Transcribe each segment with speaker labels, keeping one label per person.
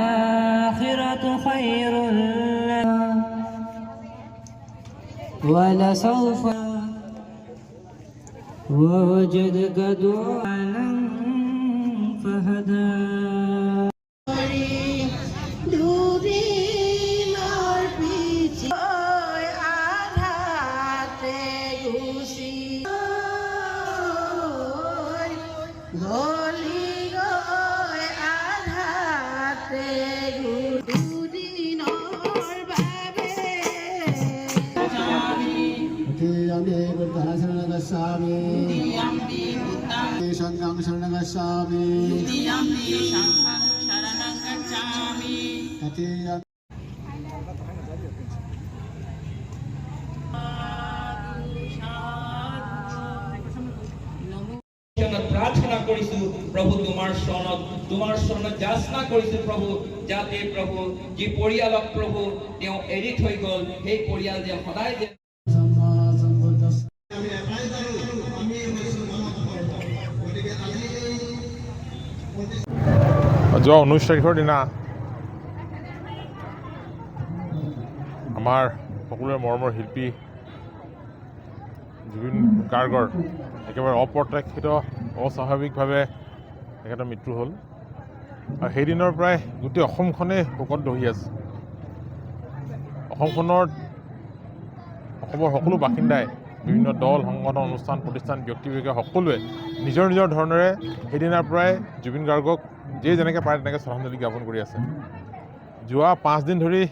Speaker 1: وللآخرة خير لك ولسوف ووجدك ضالا فهدى
Speaker 2: Sangam Sharanam Gacchami.
Speaker 3: प्रार्थना करिसु प्रभु तुमार शरणत जाचना करिसु प्रभु जाते प्रभु जी परियालक प्रभु तेও एरि थৈ गल हे परियाल जे सदाय जे
Speaker 4: যোৱা 19 তাৰিখৰ দিনা আমাৰ সকলোৰে মৰমৰ শিল্পী জুবিন গাৰ্গৰ একেবাৰে অপ্ৰত্যাশিত অস্বাভাৱিকভাৱে তেখেতৰ মৃত্যু হ'ল আৰু সেইদিনৰ পৰাই গোটেই অসমখনে শোকত দহি আছে। অসমৰ সকলো বাসিন্দাই বিভিন্ন দল সংগঠন অনুষ্ঠান প্ৰতিষ্ঠান ব্যক্তি সকলোৱে নিজৰ নিজৰ ধৰণেৰে সেইদিনাৰ পৰাই জুবিন গাৰ্গক যেনেকৈ পাৰে তেনেকৈ শ্ৰদ্ধাঞ্জলি জ্ঞাপন কৰি আছে। যোৱা 5 দিন ধৰি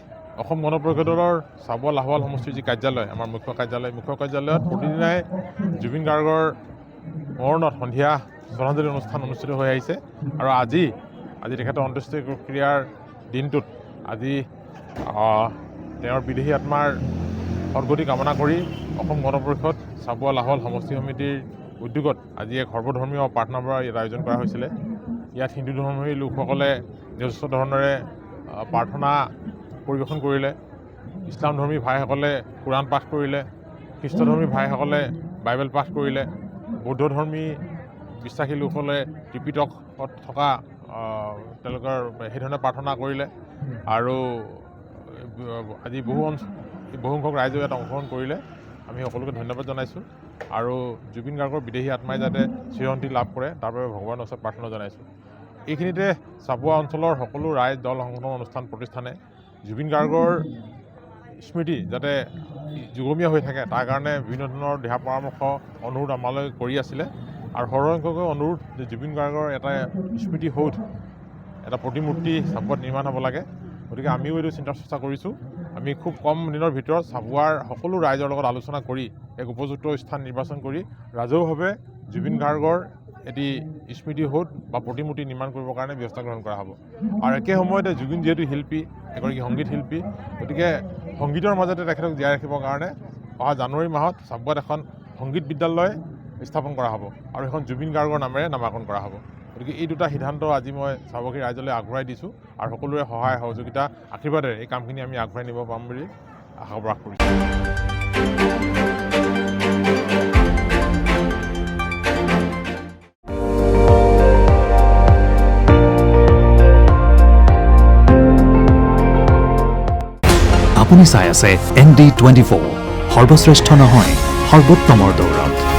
Speaker 4: অসম গণ পৰিষদ দলৰ চাবুৱা লাহোৱাল সমষ্টিৰ যি কাৰ্যালয় আমাৰ মুখ্য কাৰ্যালয়ত প্ৰতিদিনাই জুবিন গাৰ্গৰ মৰণত সন্ধিয়া শ্ৰদ্ধাঞ্জলি অনুষ্ঠান অনুষ্ঠিত হৈ আহিছে আৰু আজি তেখেতৰ অন্ত্যেষ্টিক্ৰিয়াৰ দিনটোত আজি তেওঁৰ বিদেহী আত্মাৰ সদ্গতি কামনা কৰি অসম গণ পৰিষদ চাবুৱা লাহোৱাল সমষ্টি সমিতিৰ উদ্যোগত আজি এক সৰ্বধৰ্মীয় প্ৰাৰ্থনা সভা ইয়াত আয়োজন কৰা হৈছিলে। ইয়াত হিন্দু ধৰ্মী লোকসকলে নিজস্ব ধৰণেৰে প্ৰাৰ্থনা পৰিৱেশন কৰিলে, ইছলাম ধৰ্মী ভাইসকলে কোৰাণ পাঠ কৰিলে, খ্ৰীষ্টধৰ্মী ভাইসকলে বাইবেল পাঠ কৰিলে, বৌদ্ধ ধৰ্মী বিশ্বাসী লোকসকলে ত্ৰিপিটকত থকা তেওঁলোকৰ সেইধৰণে প্ৰাৰ্থনা কৰিলে আৰু আজি বহুসংখ্যক ৰাইজে ইয়াত অংশগ্ৰহণ কৰিলে। আমি সকলোকে ধন্যবাদ জনাইছোঁ আৰু জুবিন গাৰ্গৰ বিদেহী আত্মাই যাতে চিৰশান্তি লাভ কৰে তাৰ বাবে ভগৱানৰ ওচৰত প্ৰাৰ্থনা জনাইছোঁ। এইখিনিতে চাবুৱা অঞ্চলৰ সকলো ৰাইজ দল সংগঠন অনুষ্ঠান প্ৰতিষ্ঠানে জুবিন গাৰ্গৰ স্মৃতি যাতে যুগমীয়া হৈ থাকে তাৰ কাৰণে বিভিন্ন ধৰণৰ দিহা পৰামৰ্শ অনুৰোধ আমালৈ কৰি আছিলে আৰু সৰহসংখ্যকে অনুৰোধ যে জুবিন গাৰ্গৰ এটা স্মৃতি সৌধ এটা প্ৰতিমূৰ্তি চাবুৱাত নিৰ্মাণ হ'ব লাগে। গতিকে আমিও এইটো চিন্তা চৰ্চা কৰিছোঁ। আমি খুব কম দিনৰ ভিতৰত চাবুৱাৰ সকলো ৰাইজৰ লগত আলোচনা কৰি এক উপযুক্ত স্থান নিৰ্বাচন কৰি ৰাজহুৱাভাৱে জুবিন গাৰ্গৰ এটি স্মৃতি সৌধ বা প্ৰতিমূৰ্তি নিৰ্মাণ কৰিবৰ কাৰণে ব্যৱস্থা গ্ৰহণ কৰা হ'ব। আৰু একে সময়তে জুবিন যিহেতু শিল্পী, এগৰাকী সংগীত শিল্পী, গতিকে সংগীতৰ মাজতে তেখেতক জীয়াই ৰাখিবৰ কাৰণে অহা জানুৱাৰী মাহত চাবুৱাত এখন সংগীত বিদ্যালয় স্থাপন কৰা হ'ব আৰু এখন জুবিন গাৰ্গৰ নামেৰে নামাকৰণ কৰা হ'ব। গতিকে এই দুটা সিদ্ধান্ত আজি মই চাবুৱাবাসী ৰাইজলৈ আগবঢ়াই দিছোঁ আৰু সকলোৰে সহায় সহযোগিতা আশীৰ্বাদেৰে এই কামখিনি আমি আগবঢ়াই নিব পাম বুলি আশা প্ৰকাশ কৰিছোঁ।
Speaker 5: আপুনি চাই আছে ND24 সৰ্বশ্ৰেষ্ঠ নহয় সৰ্বোত্তমৰ দৌৰত।